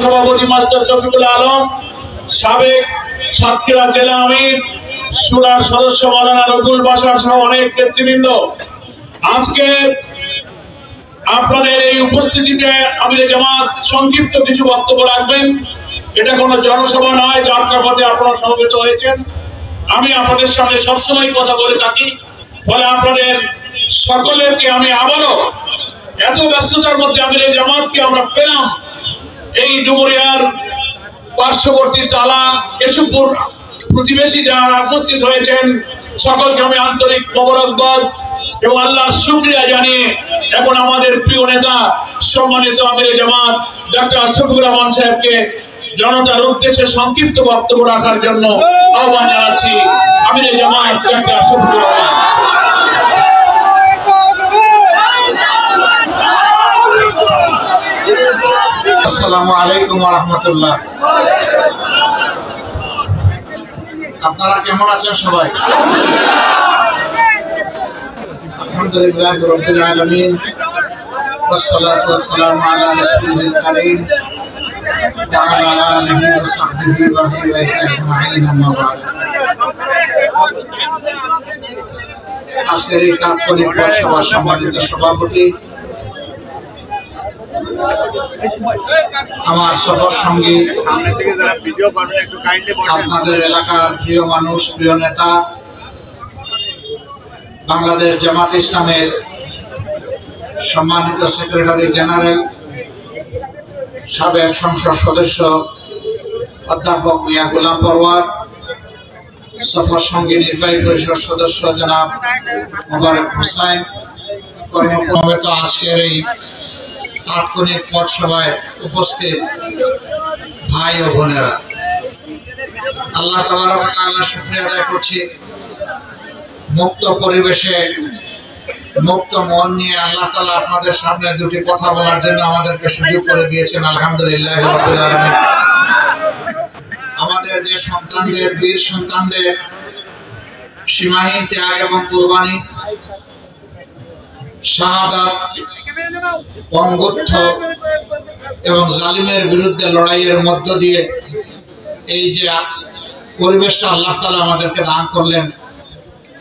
সভাপতি মাস্টার শফিকুল আলম, সাবেক সাতক্ষীরা জেলা আমির, সুরার সদস্য মাওলানা রবুল বাশার সহ অনেক নেতৃবৃন্দ, আজকে আপনাদের এই উপস্থিতিতে আমিরে জামাত সংক্ষিপ্ত কিছু বক্তব্য রাখবেন। এটা কোনো জনসভা নয়, যাত্রাপথে আপনারা সমবেত হয়েছেন। আমি আপনাদের সামনে সবসময় কথা বলে থাকি, ফলে আপনাদের সকলেরকে আমি আবারও এত ব্যস্ততার মধ্যে আমিরে জামাতকে আমরা পেলাম। এই ডুমুরিয়ার পার্শ্ববর্তী তালা কেশবপুর প্রতিবেশী যারা উপস্থিত হয়েছেন সকলকে আমি আন্তরিক মোবারকবাদ এবং আল্লাহর শুকরিয়া জানিয়ে এখন আমাদের প্রিয় নেতা সম্মানিত আমিরে জামাত ডক্টর আশরাফুর রহমান সাহেবকে জনতার উদ্দেশ্যে সংক্ষিপ্ত বক্তব্য রাখার জন্য আহ্বান জানাচ্ছি। আমিরে জামাত ডক্টর আশরাফুর রহমান। আসসালামু আলাইকুম ওয়া রাহমাতুল্লাহ। আপনারা কেমন আছেন সবাই? আলহামদুলিল্লাহ রাব্বিল আলামিন, ওয়াসসালাতু ওয়াসসালামু আলা রাসূলিল কারীম ওয়া আলা আলিহি ওয়া সাহবিহি ওয়া আহলিহি আজমাইন, আম্মা বা'দ। আজকের এই তাৎক্ষণিক সভার সম্মানিত সভাপতি, আমার সফর সঙ্গী, আপনাদের এলাকার প্রিয় মানুষ, প্রিয় নেতা, বাংলাদেশ জামাত ইসলামের সম্মানিত সেক্রেটারি জেনারেল, সাবেক সংসদ সদস্য অধ্যাপক মিয়া গোলাম পরওয়ার, সফর সঙ্গী নির্বাহী পরিষদ সদস্য জনাব মোবারক হোসাইন, কর্মকর্তা, আজকের এই তাৎক্ষণিক পথ সভায় উপস্থিত ভাই ও বোনেরা, আল্লাহ তাবারক ওয়া তাআলার শুকরিয়া আদায় করছি। মুক্ত পরিবেশে মুক্ত মন নিয়ে আল্লাহ তাআলা আপনাদের সামনে দুটি কথা বলার জন্য আমাদেরকে সুযোগ করে দিয়েছেন। আলহামদুলিল্লাহ রাব্বিল আলামিন। আমাদের যে সন্তানদের, বীর সন্তানদের সীমাহীন ত্যাগ এবং কুরবানি, শাহাদাত, পঙ্গুত্ব এবং জালিমের বিরুদ্ধে লড়াইয়ের মধ্য দিয়ে এই যে পরিবেশটা আল্লাহ তাআলা আমাদেরকে দান করলেন,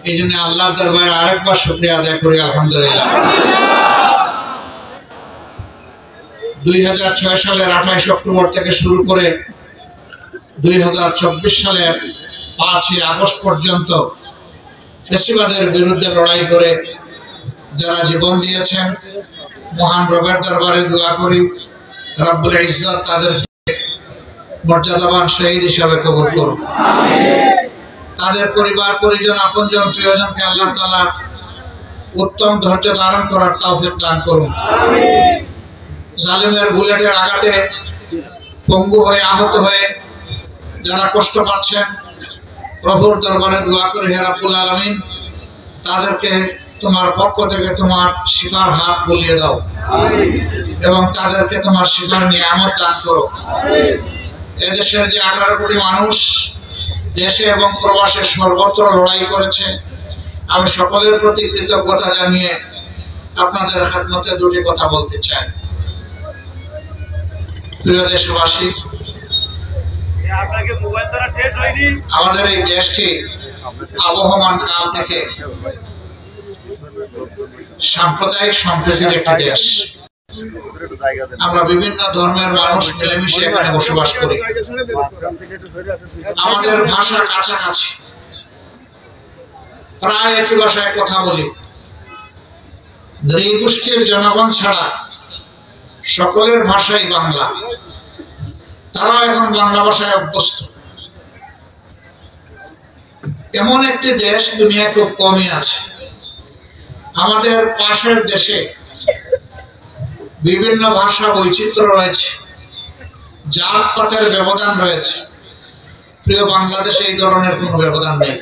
এই জন্য আল্লাহর দরবারে আরেকবার শুকরিয়া আদায় করি। আলহামদুলিল্লাহ। 2006 সালের 28 অক্টোবর থেকে শুরু করে 2024 সালের 5ই আগস্ট পর্যন্ত ফ্যাসিবাদের বিরুদ্ধে লড়াই করে যারা জীবন দিয়েছেন, মহান রবের দরবারে দোয়া করি রব্বুল ইজ্জত তাদেরকে মর্যাদাবান শহীদ হিসাবে কবুল করুন। তাদের পরিবার পরিজন, আপনজন, প্রিয়জনকে আল্লাহ তাআলা উত্তম ধৈর্য ধারণ করার তৌফিক দান করুন। জালিমের বুলেটের আঘাতে পঙ্গু হয়ে, আহত হয়ে যারা কষ্ট পাচ্ছেন, প্রভুর দরবারে দোয়া করে হে রব্বুল আলামিন তাদেরকে তোমার পক্ষ থেকে তোমার শিফার হাত বুলিয়ে দাও এবং তাদেরকে তোমার শিফার নিয়ামত দান করো। এদেশের যে 18 কোটি মানুষ দেশে এবং প্রবাসে সর্বত্র লড়াই করেছে, আমি সকলের প্রতি কৃতজ্ঞতা জানিয়ে আপনাদের খেদমতে দুটি কথা বলতে চাই। প্রিয় দেশবাসী, আমাদের এই দেশটি আবহমান কাল থেকে সাম্প্রদায়িক সম্প্রীতির একটি দেশ। আমরা বিভিন্ন ধর্মের মানুষ মিলেমিশে এখানে বসবাস করি। আমাদের ভাষা কাছাকাছি, প্রায় একই ভাষায় কথা বলি। নৃগোষ্ঠীর জনগণ ছাড়া সকলের ভাষাই বাংলা। তারাও এখন বাংলা ভাষায় অভ্যস্ত। এমন একটি দেশ দুনিয়া খুব কমই আছে। আমাদের পাশের দেশে বিভিন্ন ভাষা বৈচিত্র্য রয়েছে, জাতপাতের ব্যবধান রয়েছে। প্রিয় বাংলাদেশে এই ধরনের কোনো ব্যবধান নেই।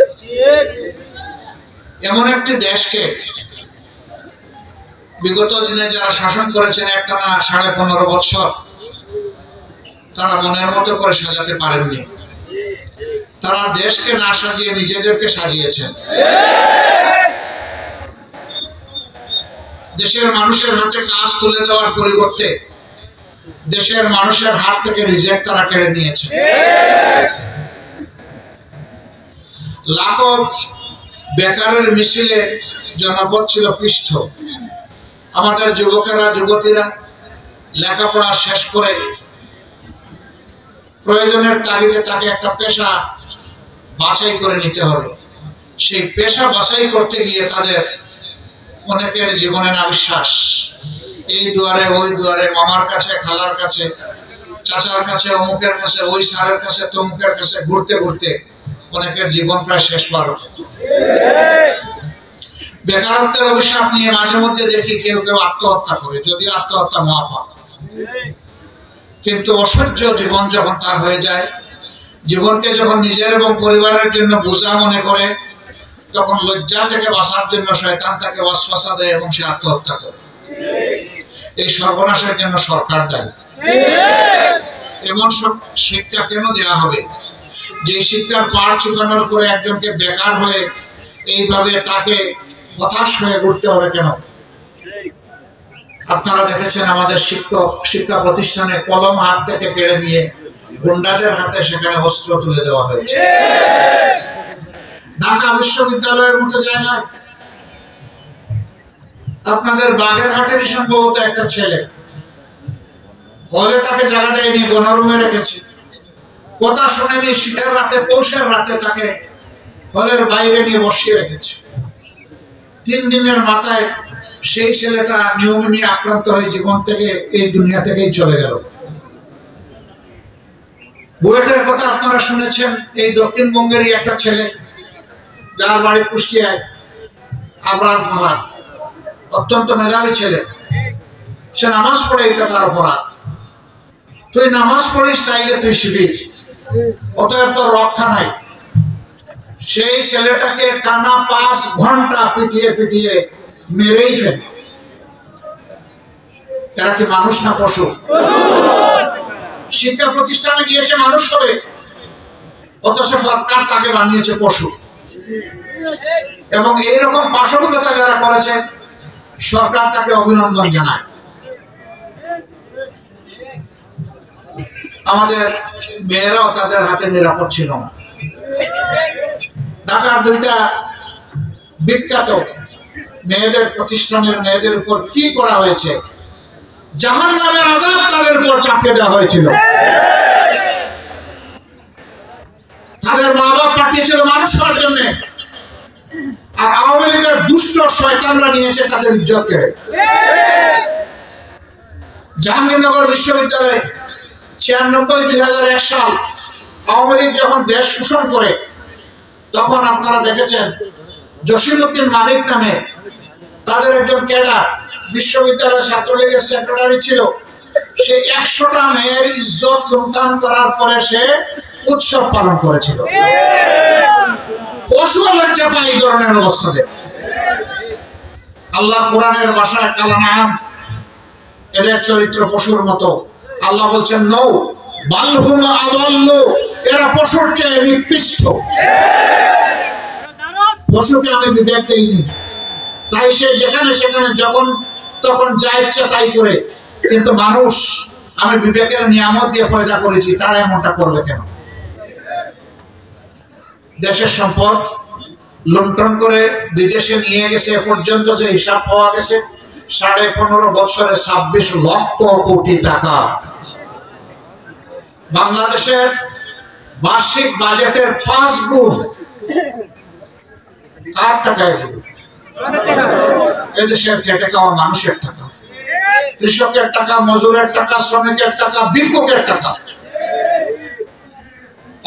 এমন একটি দেশকে বিগত দিনে যারা শাসন করেছেন একটানা 15.5 বছর, তারা মনের মতো করে সাজাতে পারেননি। তারা দেশকে না সাজিয়ে নিজেদেরকে সাজিয়েছেন। দেশের মানুষের হাতে কাজ তুলে দেওয়ার পরিবর্তে দেশের মানুষের হাত থেকে রিজেক্ট তারা কেড়ে নিয়েছে। লাখো বেকারের মিছিলে জনপদ ছিল পৃষ্ঠ। আমাদের যুবকেরা যুবতীরা লেখাপড়া শেষ করে প্রয়োজনের তাগিদে তাকে একটা পেশা বাছাই করে নিতে হবে। সেই পেশা বাছাই করতে গিয়ে তাদের অনেকের জীবনে না বিশ্বাস, এই দুয়ারে ওই দুয়ারে, মামার কাছে, খালার কাছে, চাচার কাছে, অমুকের কাছে, ওই স্যারের কাছে, তমুকের কাছে ঘুরতে ঘুরতে অনেকের জীবন প্রায় শেষ পার। বেকারত্বের অভিশাপ নিয়ে মাঝে মধ্যে দেখি কেউ কেউ আত্মহত্যা করে, যদিও আত্মহত্যা মহাপাপ। কিন্তু অসহ্য জীবন যখন তার হয়ে যায়, জীবনকে যখন নিজের এবং পরিবারের জন্য বোঝা মনে করে, তখন লজ্জা থেকে বাঁচার জন্য শয়তান তাকে ওয়াসওয়াসা দেয় এবং সে আত্মহত্যা করে। এই সর্বনাশের জন্য সরকার দায়ী। এমন শিক্ষা কেন দেওয়া হবে যে শিক্ষার পাড় চুকানোর পরে একজনকে বেকার হয়ে এইভাবে তাকে হতাশ হয়ে ঘুরতে হবে কেন? আপনারা দেখেছেন আমাদের শিক্ষা প্রতিষ্ঠানে কলম হাত থেকে কেড়ে নিয়ে গুন্ডাদের হাতে সেখানে অস্ত্র তুলে দেওয়া হয়েছে। ঢাকা বিশ্ববিদ্যালয়ের মতো জায়গায় আপনাদের বাগেরহাটেরই সম্ভবত একটা ছেলে, হলে তাকে জায়গা দেয়নি, গণরুমে রেখেছে। কথা শুনেনি, শীতের রাতে, পৌষের রাতে তাকে হলের বাইরে নিয়ে বসিয়ে রেখেছে। 3 দিনের মাথায় সেই ছেলেটা নিউমোনিয়া আক্রান্ত হয়ে জীবন থেকে, এই দুনিয়া থেকেই চলে গেল। বুয়েটের কথা আপনারা শুনেছেন, এই দক্ষিণবঙ্গেরই একটা ছেলে যার বাড়ি কুষ্টিয়ায়, আবরার ফাহাদ, অত্যন্ত মেধাবী ছেলে। সে নামাজ পড়ে, এটা তার অপরাধ। তুই নামাজ পড়িস তাইলে তুই শিবির, অতএব তোর রক্ষা নাই। সেই ছেলেটাকে টানা 5 ঘন্টা পিটিয়ে পিটিয়ে মেরেই ফেলে। এরা কি মানুষ না পশু? শিক্ষা প্রতিষ্ঠানে গিয়েছে মানুষ হবে, অথচ সরকার তাকে বানিয়েছে পশু। এবং এইরকম পাশবিকতা যারা করেছে, সরকার তাকে অভিনন্দন জানায়। আমাদের মেয়েরাও তাদের হাতে নিরাপদ ছিল না। ঢাকার 2টা বিখ্যাত মেয়েদের প্রতিষ্ঠানের মেয়েদের উপর কি করা হয়েছে? জাহান্নামের আযাব তাদের উপর চাপিয়ে দেওয়া হয়েছিল। তাদের মা বাপ পাঠিয়েছিল মানুষ হওয়ার জন্য, আর আওয়ামী লীগের দুষ্ট শয়তানরা নিয়েছে তাদের ইজ্জত কেড়ে। জাহাঙ্গীরনগর বিশ্ববিদ্যালয়ে 96-2001 সাল আওয়ামী লীগ যখন দেশ শোষণ করে, তখন আপনারা দেখেছেন জসিমউদ্দিন মালিক নামে তাদের একজন ক্যাডার বিশ্ববিদ্যালয় ছাত্রলীগের সেক্রেটারি ছিল। সে 100টা মেয়ের ইজ্জত লুণ্ঠন করার পরে সে উৎসব পালন করেছিল। পশু লজ্জা পায় এই ধরনের অবস্থাতে। আল্লাহ কোরআনের ভাষায় কালানাম, এদের চরিত্র পশুর মতো। আল্লাহ বলছেন নৌ বালহুম আদাল্লু, এরা পশুর চেয়ে নিকৃষ্ট। পশুকে আমি বিবেক দেইনি, তাই সে যেখানে সেখানে যখন তখন যা ইচ্ছা তাই করে। কিন্তু মানুষ আমি বিবেকের নিয়ামত দিয়ে পয়দা করেছি, তারা এমনটা করবে কেন? দেশের সম্পদ লুণ্ঠন করে বিদেশে নিয়ে গেছে। এ পর্যন্ত যে হিসাব পাওয়া গেছে, 15.5 বছরে 26 লক্ষ কোটি টাকা। বাংলাদেশের বার্ষিক বাজেটের 5 গুণ। কার টাকা এগুলো? এদেশের খেটে খাওয়া মানুষের টাকা, কৃষকের টাকা, মজুরের টাকা, শ্রমিকের টাকা, ভিক্ষুকের টাকা।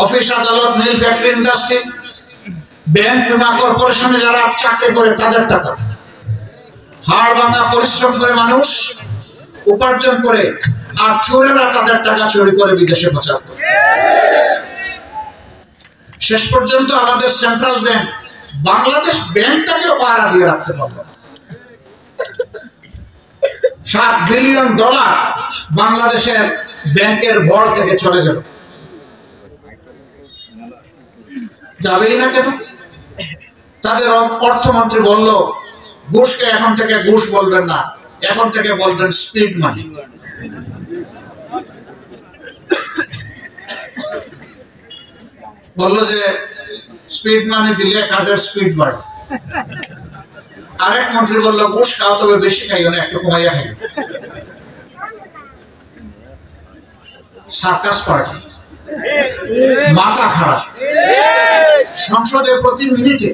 অফিস আদালত, মিল, ফ্যাক্টরি, ইন্ডাস্ট্রি, ব্যাংক, বীমা কর্পোরেশনে যারা চাকরি করে তাদের টাকা। হাড় ভাঙা পরিশ্রম করে মানুষ উপার্জন করে, আর চোরেরা তাদের টাকা চুরি করে বিদেশে পাচার করে। শেষ পর্যন্ত আমাদের সেন্ট্রাল ব্যাংক বাংলাদেশ ব্যাংকটাকে পাহারা দিয়ে রাখতে পারল না। $7 বিলিয়ন বাংলাদেশের ব্যাংকের ভর থেকে চলে গেল। যাবেই না কেন? তাদের অর্থমন্ত্রী বলল ঘুষকে এখন থেকে ঘুষ বলবেন না, এখন থেকে বলবেন স্পিড মানি। বললো যে স্পিড মানি দিলে কাজের স্পিড বাড়ে। আরেক মন্ত্রী বললো ঘুষ খাও, তবে বেশি খাইও না, একটু কমাইয়া খাইও। সার্কাস পার্টি, মাথা খারাপ। সংসদে প্রতি মিনিটে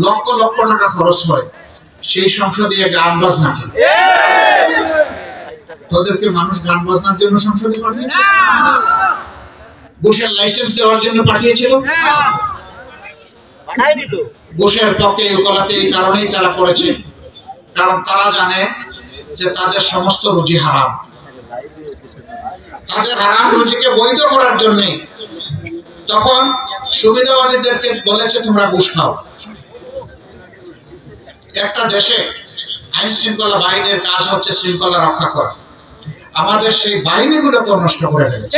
লক্ষ লক্ষ টাকা খরচ হয়, সেই সংসদে গান বাজনা করে। তোদেরকে মানুষ গান বাজনার জন্য সংসদে পাঠিয়েছে? ঘুষের লাইসেন্স দেওয়ার জন্য পাঠিয়েছিল? ঘুষের পক্ষে ওকালতি এই কারণেই তারা করেছে, কারণ তারা জানে যে তাদের সমস্ত রুজি হারাম। তাদের হারাম রুজিকে বৈধ করার জন্য তখন সুবিধাবাদীদেরকে বলেছে তোমরা ঘুষ খাও। একটা দেশে আইন শৃঙ্খলা বাহিনীর কাজ হচ্ছে শৃঙ্খলা রক্ষা করা, আমাদের সেই বাহিনীগুলোকে নষ্ট করে ফেলেছে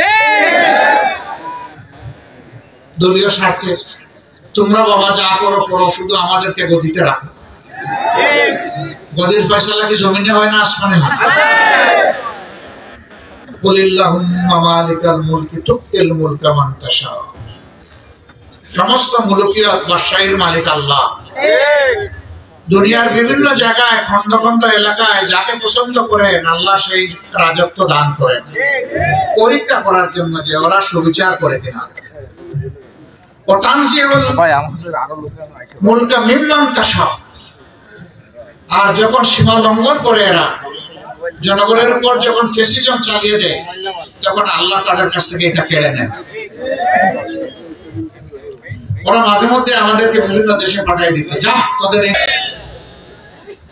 দলীয় স্বার্থে। তোমরা বাবা যা করো করো, শুধু আমাদেরকে গদিতে রাখো। গদির ফয়সালা কি জমিনে হয় না আসমানে হয়? কুলিল্লাহুম্মা মালিকাল মুলকি তুতিল মুলকা মান তাশা। সমস্ত মুলকিয়ত বাদশাহীর মালিক আল্লাহ। দুনিয়ার বিভিন্ন জায়গায় খন্ড খন্ড এলাকায় যাকে পছন্দ করেন আল্লাহ সেই রাজত্ব দান করেন, পরীক্ষা করার জন্য যে ওরা সুবিচার করে কিনা। আর যখন সীমা লঙ্ঘন করে এরা জনগণের উপর যখন ফেসিজম চালিয়ে দেয়, তখন আল্লাহ তাদের কাছ থেকে এটা কেড়ে নেন। ওরা মাঝে মধ্যে আমাদেরকে বিভিন্ন দেশে পাঠিয়ে দিতে, যা তোদের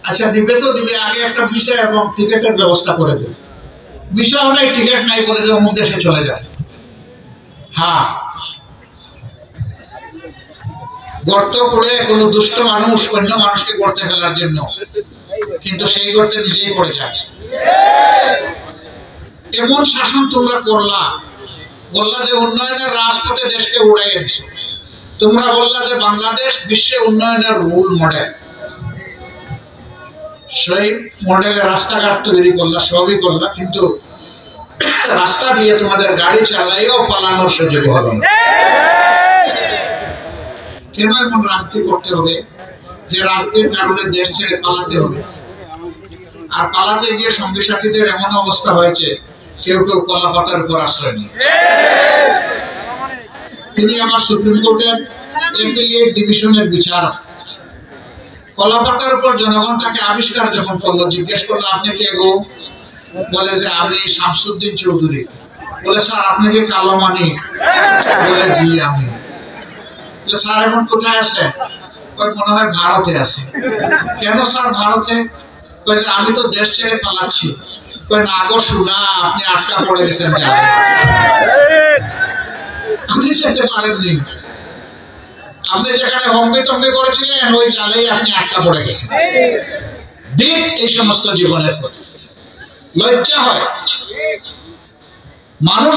আচ্ছা দিবে তো দিবে, আগে একটা ভিসা এবং টিকেটের ব্যবস্থা করে দেবে। ভিসা নাই, টিকেট নাই, বলে যে অমুক দেশে চলে যায়। হ্যাঁ, গর্ত করে কোন দুষ্ট মানুষ অন্য মানুষকে গর্তে ফেলার জন্য, কিন্তু সেই গর্তে নিজেই পড়ে যায়। এমন শাসন তোমরা করলা, বললা যে উন্নয়নের রাজপথে দেশকে উড়াই দিছো। তোমরা বললা যে বাংলাদেশ বিশ্বে উন্নয়নের রোল মডেল। সেই মডেলের রাস্তাঘাট তৈরি করলা, সবই করলা, কিন্তু রাস্তা দিয়ে তোমাদের গাড়ি চালাইও পালানোর সুযোগ হলো না। কেন এমন রাজনীতি করতে হবে যে রাজনীতির কারণে দেশ ছেড়ে পালাতে হবে? আর পালাতে গিয়ে সঙ্গী সাথীদের এমন অবস্থা হয়েছে, কেউ কেউ কলা পাতার উপর আশ্রয় নিয়েছে। তিনি আমার সুপ্রিম কোর্টের এপিলেট ডিভিশনের বিচারক। কলা পাতার উপর জনগণ তাকে আবিষ্কার যখন করলো, জিজ্ঞেস করলো আপনি কে গো? বলে যে আমি শামসুদ্দিন চৌধুরী। বলে স্যার আপনি কি কালো মানিক? বলে জি আমি। স্যার এখন কোথায় আছে? মনে হয় ভারতে আছে। কেন স্যার ভারতে? আমি তো দেশ ছেড়ে পালাচ্ছি। না গো শোনা, আপনি আটকা পড়ে গেছেন, আপনি যেতে পারেননি। আপনি যেখানে হম্বি টম্বি করেছিলেন ওই জালেই আপনি আটকা পড়ে গেছেন। দিক এই সমস্ত জীবনের প্রতি লজ্জা হয়। মানুষ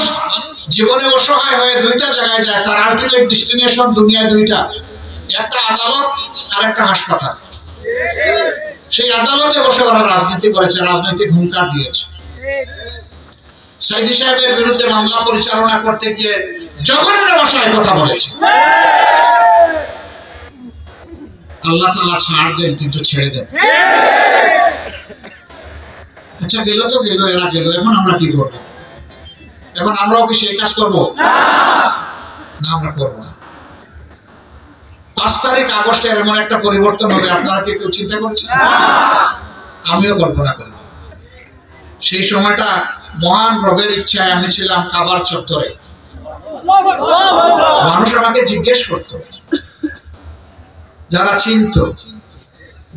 জীবনে অসহায় হয়ে দুইটা জায়গায় যায়, তার আলটিমেট ডেস্টিনেশন দুনিয়ায় দুইটা, একটা আদালত আর একটা হাসপাতাল। সেই আদালতে বসে ওরা রাজনীতি করেছে, রাজনৈতিক হুঙ্কার দিয়েছে। সাইদি সাহেবের বিরুদ্ধে মামলা পরিচালনা করতে গিয়ে জঘন্য ভাষায় কথা বলেছে। আল্লাহ তাআলা ছাড় দেন, কিন্তু ছেড়ে দেন। আচ্ছা গেল তো গেল, এরা গেল, এখন আমরা কি করবো? এখন আমরাও কি সেই কাজ করবো? না, আমরা করবো না। 5 তারিখ আগস্টের এমন একটা পরিবর্তন হবে, আপনারা কি কেউ চিন্তা করছেন? আমিও কল্পনা করি। সেই সময়টা মহান রবের ইচ্ছায় আমি ছিলাম কাবার চত্বরে। মানুষ আমাকে জিজ্ঞেস করতো, যারা চিনত,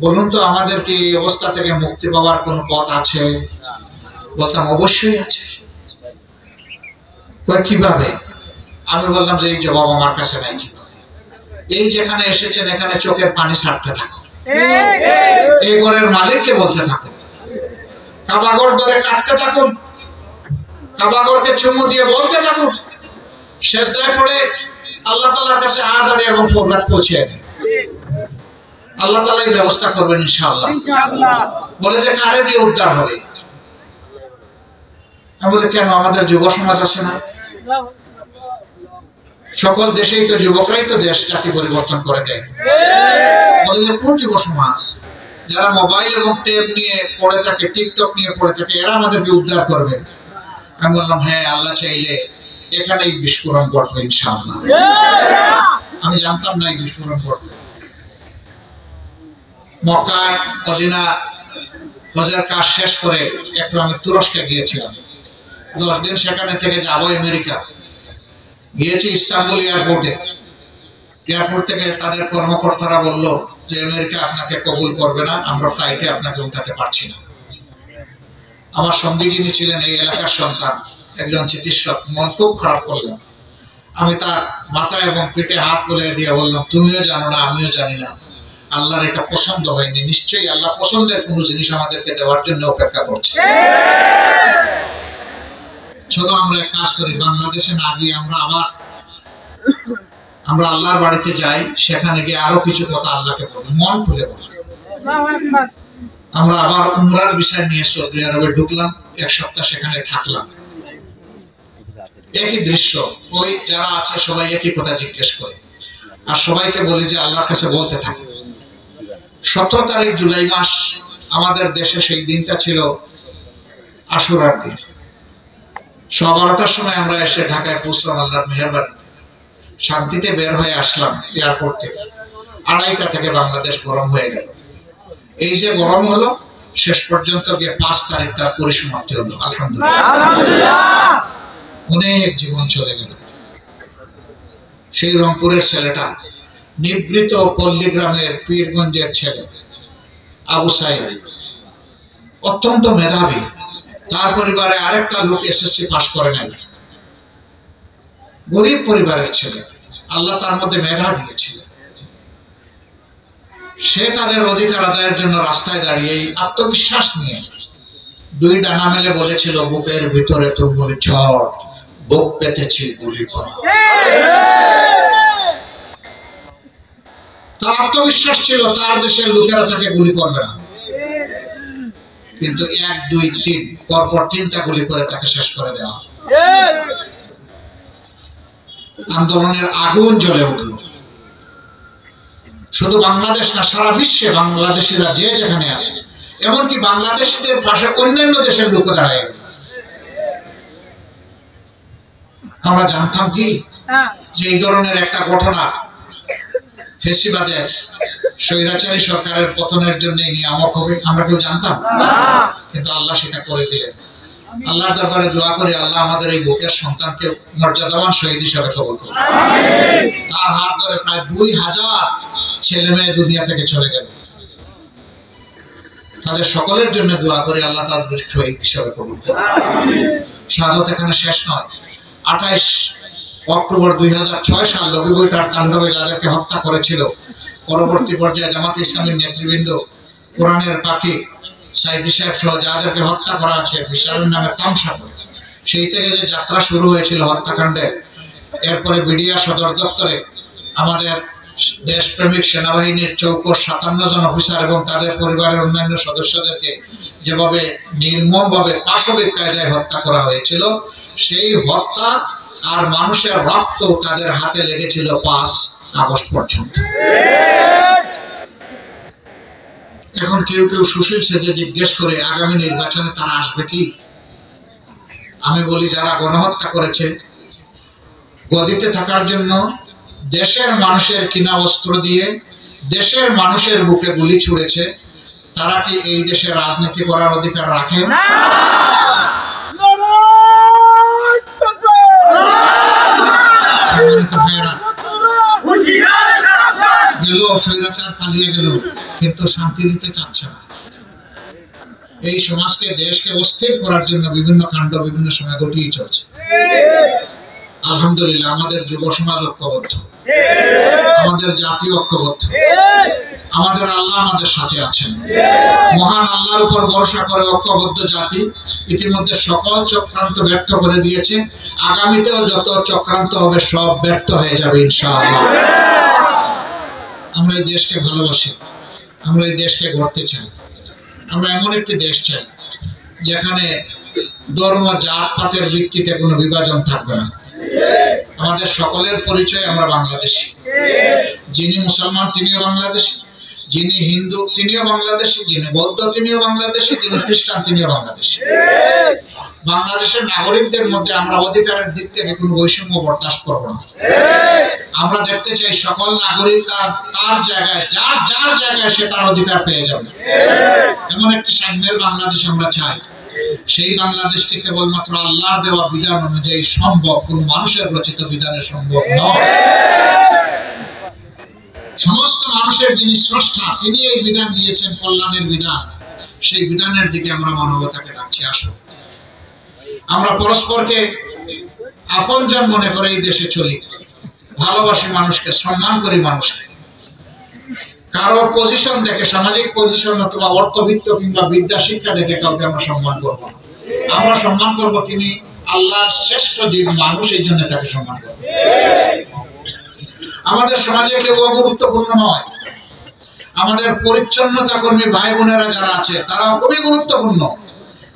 বলুন তো আমাদের কি এই অবস্থা থেকে মুক্তি পাওয়ার কোন পথ আছে? বলতাম অবশ্যই আছে। কিভাবে? আমি বললাম যে এই জবাব আমার কাছে নাই। কিভাবে? এই যেখানে এসেছেন এখানে চোখের পানি ছাড়তে থাকো, এই ঘরের মালিককে বলতে থাকুন, কাবাগর ধরে কাটতে থাকুন, কাবাগরকে চুমু দিয়ে বলতে থাকুন, সেজদায় পড়ে আল্লাহ তাআলার কাছে হাজারি এবং ফরহাদ পৌঁছে দেন। আল্লাহ তাআলা এই ব্যবস্থা করবেন ইনশাআল্লাহ। বলে যে কারে দিয়ে উদ্ধার হবে? আমি বলি কেন, আমাদের যুব সমাজ আছে না? সকল দেশেই তো যুবকরাই তো দেশ জাতি পরিবর্তন করে দেয়। কোন যুব সমাজ যারা মোবাইল এবং ট্যাব নিয়ে পড়ে থাকে, টিকটক নিয়ে পড়ে থাকে, এরা আমাদেরকে উদ্ধার করবে? আমি বললাম হ্যাঁ, আল্লাহ চাইলে এখানেই বিস্ফোরণ ঘটবে ইনশাআল্লাহ। আমি জানতাম না এই বিস্ফোরণ ঘটবে। মক্কা মদিনা হজের কাজ শেষ করে একটু আমি তুরস্কে গিয়েছিলাম। 10 দিন সেখানে থেকে যাবো আমেরিকা। গিয়েছি ইস্তাম্বুল এয়ারপোর্টে। এয়ারপোর্ট থেকে তাদের কর্মকর্তারা বলল যে আমেরিকা আপনাকে কবুল করবে না, আমরা ফ্লাইটে আপনাকে উঠাতে পারছি না। আমার সঙ্গী যিনি ছিলেন এই এলাকার সন্তান, একজন চিকিৎসক, মন খুব খারাপ করলেন। আমি তার মাথা এবং পিঠে হাত বুলিয়ে দিয়ে বললাম, তুমিও জানো না, আমিও জানি না, আল্লাহর এটা পছন্দ হয়নি। নিশ্চয়ই আল্লাহ পছন্দের কোনো জিনিস আমাদেরকে দেওয়ার জন্য অপেক্ষা করছে। চলো আমরা এক কাজ করি, বাংলাদেশে না গিয়ে আমরা আল্লাহর বাড়িতে যাই, সেখানে গিয়ে আরো কিছু কথা আল্লাহকে বলি, মন খুলে বলি। আমরা আবার উমরার বিষয় নিয়ে সৌদি আরবে ঢুকলাম, 1 সপ্তাহ সেখানে থাকলাম। একই দৃশ্য, ওই যারা আছে সবাই একই কথা জিজ্ঞেস করে, আর সবাইকে বলি যে আল্লাহর কাছে বলতে থাকি। 17 তারিখ জুলাই মাস আমাদের দেশে সেই দিনটা ছিল আশুরার দিন। 12টার সময় আমরা এসে ঢাকায় পৌঁছলাম আল্লাহর মেহেরবানিতে। শান্তিতে বের হয়ে আসলাম এয়ারপোর্ট থেকে। 2:30টা থেকে বাংলাদেশ গরম হয়ে গেল। এই যে গরম হলো, শেষ পর্যন্ত গিয়ে 5 তারিখ তার পরিসমাপ্তি হলো। আলহামদুলিল্লাহ, অনেক জীবন চলে গেল। সেই রংপুরের ছেলেটা, নিবৃত পল্লী গ্রামের পীরগঞ্জের ছেলে আবু সাইদ, অত্যন্ত মেধাবী। তার পরিবারে আরেকটা লোক এসএসসি পাস করে নাই, গরিব পরিবারের ছেলে। আল্লাহ তার মধ্যে মেধা দিয়েছিল। সে তাদের অধিকার আদায়ের জন্য রাস্তায় দাঁড়িয়ে আত্মবিশ্বাস নিয়ে 2 ডানা মেলে বলেছিল, বুকের ভিতরে তুমুল ঝড়, বুক পেতেছি গুলি কর। তার আত্মবিশ্বাস ছিল তার দেশের লোকেরা তাকে গুলি করবে না, কিন্তু 1, 2, 3 পরপর 3টা গুলি করে তাকে শেষ করে দেওয়া। আন্দোলনের আগুন জ্বলে উঠল। শুধু বাংলাদেশ না, সারা বিশ্বে বাংলাদেশিরা যে যেখানে আছে, এমনকি বাংলাদেশিদের পাশে অন্যান্য দেশের লোক দাঁড়ায় গেল। আমরা জানতাম কি যে এই ধরনের একটা ঘটনা ফেসিবাদের স্বৈরাচারী সরকারের পতনের জন্য নিয়ামক হবে? আমরা কেউ জানতাম? কিন্তু আল্লাহ সেটা করে দিলেন। আল্লাহর দরবারে দোয়া করি, আল্লাহ আমাদের এই বুকের সন্তানকে মর্যাদাবান শহীদ হিসাবে কবুল করুন। তার হাত ধরে প্রায় 2000 ছেলে মেয়ে দুনিয়া থেকে চলে গেল। তাদের সকলের জন্য দোয়া করি, আল্লাহ তাদের শহীদ হিসাবে কবুল করুন। শাহাদাত এখানে শেষ নয়। 28 অক্টোবর 2006 সাল লবিবইটার তাণ্ডবে যাদেরকে হত্যা করেছিল, পরবর্তী পর্যায়ে জামাত ইসলামীর নেতৃবৃন্দ, কোরআনের পাখি সাইদি সাহেব সহ যাদেরকে হত্যা করা হয়েছে বিচারের নামে তামসা করে, সেই থেকে যে যাত্রা শুরু হয়েছিল হত্যাকাণ্ডের, এরপরে বিডিআর সদর দপ্তরে আমাদের দেশপ্রেমিক সেনাবাহিনীর 57 জন অফিসার এবং তাদের পরিবারের অন্যান্য সদস্যদেরকে যেভাবে নির্মমভাবে পাশবিক কায়দায় হত্যা করা হয়েছিল, সেই হত্যা আর মানুষের রক্ত তাদের হাতে লেগেছিল 5 আগস্ট পর্যন্ত। এখন কেউ কেউ সুশীল সেজে জিজ্ঞেস করে আগামী নির্বাচনে তারা আসবে কি? আমি বলি, যারা গণহত্যা করেছে, গদিতে থাকার জন্য দেশের মানুষের কিনা অস্ত্র দিয়ে দেশের মানুষের বুকে গুলি ছুড়েছে, তারা কি এই দেশে রাজনীতি করার অধিকার রাখে? গেল স্বৈরাচার, পালিয়ে গেল, কিন্তু শান্তি দিতে চাচ্ছে না। এই সমাজকে, দেশকে অস্থির করার জন্য বিভিন্ন কাণ্ড বিভিন্ন সময় ঘটিয়ে চলছে। আলহামদুলিল্লাহ, আমাদের যুব সমাজ ঐক্যবদ্ধ, আমাদের জাতি ঐক্যবদ্ধ, আমাদের আল্লাহ আমাদের সাথে আছেন। মহান আল্লাহর উপর ভরসা করে ঐক্যবদ্ধ জাতি ইতিমধ্যে সকল চক্রান্ত ব্যর্থ করে দিয়েছে। আগামীতেও যত চক্রান্ত হবে সব ব্যর্থ হয়ে যাবে ইনশাআল্লাহ। আমরা এই দেশকে ভালোবাসি, আমরা এই দেশকে গড়তে চাই। আমরা এমন একটি দেশ চাই যেখানে ধর্ম, জাত পাতের ভিত্তিতে কোনো বিভাজন থাকবে না। আমাদের সকলের পরিচয় আমরা বাংলাদেশী। যিনি মুসলমান তিনিও বাংলাদেশী, যিনি হিন্দু তিনিও বাংলাদেশী, যিনি বৌদ্ধ তিনিও বাংলাদেশী, যিনি খ্রিস্টান তিনিও বাংলাদেশী। বাংলাদেশের নাগরিকদের মধ্যে আমরা অধিকারের দিক থেকে কোনো বৈষম্য বরদাস্ত করব না। আমরা দেখতে চাই সকল নাগরিক তার জায়গায় যার জায়গায় সে তার অধিকার পেয়ে যাবে। এমন একটি সাম্যের বাংলাদেশ আমরা চাই। সেই বাংলাদেশকে কেবলমাত্র আল্লাহর দেওয়া বিধান অনুযায়ী সম্ভব, কোন মানুষের রচিত বিধানে সম্ভব নয়। সমস্ত মানুষের যিনি স্রষ্টা তিনি এই বিধান দিয়েছেন, কল্যাণের বিধান। সেই বিধানের দিকে আমরা মানবতাকে ডাকছি, আসো আমরা পরস্পরকে আপনজন মনে করে এই দেশে চলি, ভালোবাসি মানুষকে, সম্মান করি মানুষকে। কারো পজিশন দেখে, সামাজিক পজিশন অথবা অর্থবিত্ত কিংবা বিদ্যা শিক্ষা দেখে কাউকে আমরা সম্মান করব না। আমরা সম্মান করব তিনি আল্লাহর শ্রেষ্ঠ জীব মানুষ, এই জন্য তাকে সম্মান করব। আমাদের সমাজে কেউ গুরুত্বপূর্ণ নয়। আমাদের পরিচ্ছন্নতা কর্মী ভাই বোনেরা যারা আছে তারাও খুবই গুরুত্বপূর্ণ।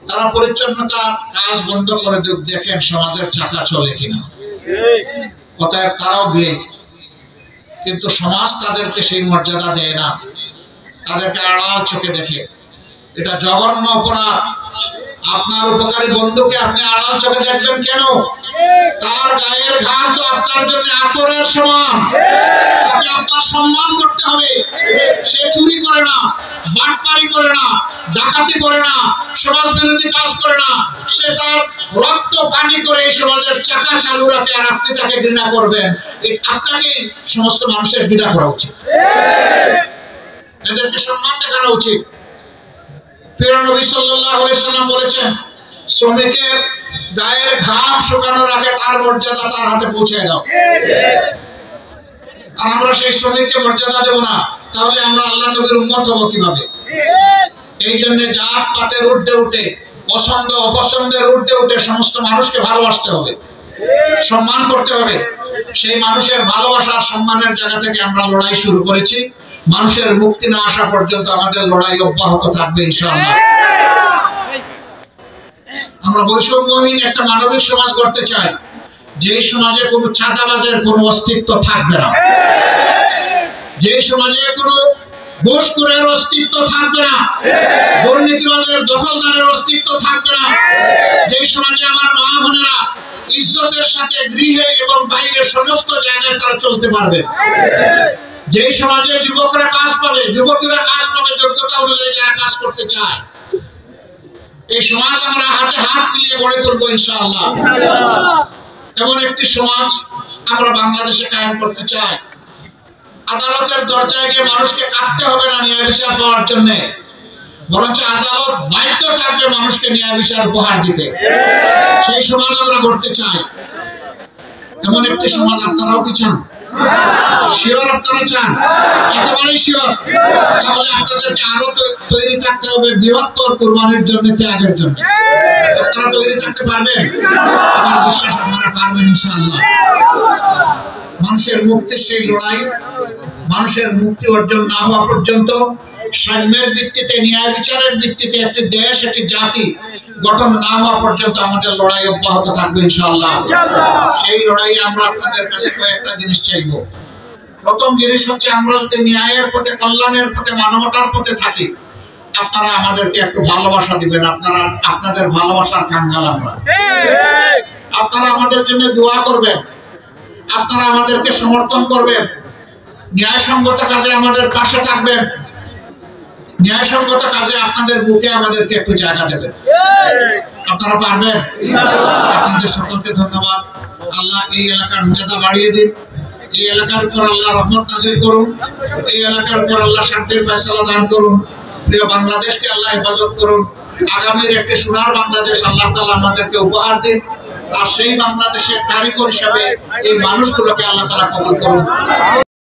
তারা পরিচ্ছন্নতা কাজ বন্ধ করে দেখেন সমাজের চাকা চলে কিনা। অতএব তারাও বিয়ে, কিন্তু সমাজ তাদেরকে সেই মর্যাদা দেয় না, তাদেরকে আড়াল চোখে দেখে। এটা জঘন্য অপরাধ। আপনার উপকারী বন্ধুকে আপনি আড়াল চোখে দেখবেন কেন? তার গায়ের ঘাম তো আপনার জন্য আতরের সমান। তাকে আপনার সম্মান করতে হবে। সে চুরি করে না, বাটপারি করে না, ডাকাতি করে না, সমাজ বিরোধী কাজ করে না। সে তার রক্ত পানি করে এই সমাজের চাকা চালু রাখে, আর আপনি তাকে ঘৃণা করবেন। আপনাকে সমস্ত মানুষের ঘৃণা করা উচিত। এদেরকে সম্মান দেখানো উচিত। প্রিয় নবী সাল্লাল্লাহু আলাইহি সাল্লাম বলেছেন, শ্রমিকের গায়ের ঘাম শুকানোর আগে তার মর্যাদা তার হাতে পৌঁছে দাও। আর আমরা সেই শ্রমিককে মর্যাদা দেব না, তাহলে আমরা আল্লাহর নবীর উম্মত হব কিভাবে? এই জন্য জাত পাতের ঊর্ধ্বে উঠে, পছন্দ অপছন্দের ঊর্ধ্বে উঠে সমস্ত মানুষকে ভালোবাসতে হবে, সম্মান করতে হবে। সেই মানুষের ভালোবাসা আর সম্মানের জায়গা থেকে আমরা লড়াই শুরু করেছি। মানুষের মুক্তি না আসা পর্যন্ত আমাদের লড়াই অব্যাহত থাকবে ইনশাআল্লাহ। আমরা বৈষম্যহীন একটা মানবিক সমাজ গড়তে চাই, যে সমাজে কোনো চাঁদাবাজের কোনো অস্তিত্ব থাকবে না, যে সমাজে কোনো ঘুষখোরের অস্তিত্ব থাকবে না, দুর্নীতিবাজের দখলদারের অস্তিত্ব থাকবে না, যে সমাজে আমার মা বোনেরা ইজ্জতের সাথে গৃহে এবং বাইরে সমস্ত জায়গায় তারা চলতে পারবে, যে সমাজে যুবকরা কাজ পাবে, যুবতীরা কাজ পাবে, যোগ্যতা অনুযায়ী যারা কাজ করতে চায়। এই সমাজ আমরা হাতে হাত মিলিয়ে গড়ে তুলবো ইনশাআল্লাহ। এমন একটি সমাজ আমরা বাংলাদেশে কায়েম করতে চাই। আদালতের দরজায় গিয়ে মানুষকে কাঁদতে হবে না ন্যায় বিচার পাওয়ার জন্য, বরঞ্চ আদালত বাধ্য থাকবে মানুষকে ন্যায় বিচার উপহার দিতে। সেই সমাজ আমরা গড়তে চাই। এমন একটি সমাজ আপনারাও কি চান? শিওর আপনারা চান? একেবারেই শিওর। তাহলে আপনাদেরকে আরো তৈরি থাকতে হবে বৃহত্তর কুরবানির জন্য, ত্যাগের জন্য। আপনারা তৈরি থাকতে পারবেন? আমার বিশ্বাস আপনারা পারবেন ইনশাআল্লাহ। মানুষের মুক্তির সেই লড়াই, মানুষের মুক্তি অর্জন না হওয়া পর্যন্ত সাম্যের ভিত্তিতে, ন্যায় বিচারের ভিত্তিতে একটি দেশ, একটি জাতি গঠন না হওয়া পর্যন্ত আমাদের লড়াই অব্যাহত থাকবে ইনশাআল্লাহ। সেই লড়াইয়ে আমরা আপনাদের কাছে কয়েকটা জিনিস চাইবো। প্রথম জিনিস হচ্ছে, আমরা যদি ন্যায়ের পথে, কল্যাণের পথে, মানবতার পথে থাকি, আপনারা আমাদেরকে একটু ভালোবাসা দিবেন। আপনাদের ভালোবাসার কাঙ্গাল আমরা। আপনারা আমাদের জন্য দোয়া করবেন, আপনারা আমাদেরকে সমর্থন করবেন, ন্যায়সঙ্গত কাজে আমাদের পাশে থাকবেন, ন্যায়সঙ্গত কাজে আপনাদের বুকে আমাদেরকে একটু জায়গা দেবেন। আপনারা পারবেন? আপনাদের সকলকে ধন্যবাদ। আল্লাহ এই এলাকার মর্যাদা বাড়িয়ে দিন। এই এলাকার উপর আল্লাহ রহমত নাযিল করুন। এই এলাকার উপর আল্লাহ শান্তির ফয়সালা দান করুন। প্রিয় বাংলাদেশকে আল্লাহ হেফাজত করুন। আগামীর একটি সোনার বাংলাদেশ আল্লাহ তাআলা আমাদেরকে উপহার দিন। আর সেই বাংলাদেশের কারিগর হিসাবে এই মানুষগুলোকে আল্লাহ তাআলা কবুল করুন।